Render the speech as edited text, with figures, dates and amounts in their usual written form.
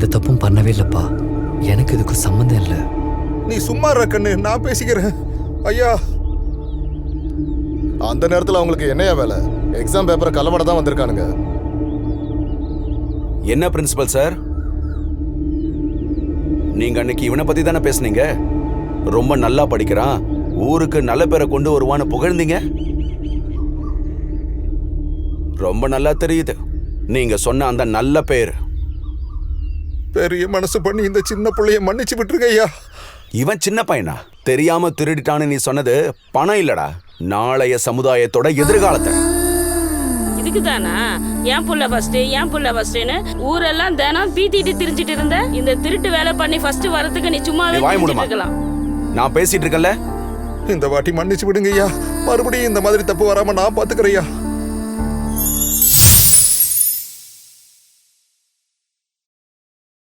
எந்த தப்பும் பண்ணவே இல்லப்பா. எனக்கு இதுக்கு சம்மந்தம் இல்லை. நீ சும்மா இருக்க கண்ணு, நான் பேசிக்கிறேன். ஐயா, அந்த நேரத்துல அவங்களுக்கு என்னையா வேலை? எக்ஸாம் பேப்பரை கலவட தான் வந்திருக்கானுங்க. என்ன பிரின்சிபல் சார், நீங்க அன்னைக்கு இவனை பத்தி தானே பேசுனீங்க? ரொம்ப நல்லா படிக்கிறான், ஊருக்கு நல்ல பேரை கொண்டு வருவான்னு புகழ்ந்தீங்க. ரொம்ப நல்லா தெரியுது நீங்க சொன்ன அந்த நல்ல பேர். பெரிய மனசு பண்ணி இந்த சின்ன பிள்ளைய மன்னிச்சு விட்டுருங்க ஐயா. இவன் சின்ன பையனா? தெரியாம திருடிட்டான்னு நீ சொன்னது பணம் இல்லடா, நாளைய சமுதாயத்தோட எதிர்காலத்தை. இதுக்குதானா என் புள்ள ஃபர்ஸ்ட் என் புள்ள ஃபர்ஸ்ட்னு ஊரெல்லாம் தினம் பீத்திட்டு திரிஞ்சிட்டு இருந்த? இந்த திருட்டு வேலை பண்ணி ஃபர்ஸ்ட் வரதுக்கு நீ சும்மாவே வாய் மூடுமா? இருக்கலாம். நான் பேசிட்டு இருக்கேன்ல. இந்த வாட்டி மன்னிச்சு விடுங்க ஐயா. மறுபடியும் இந்த மாதிரி தப்பு வராம நான் பாத்துக்கிறேன் ஐயா.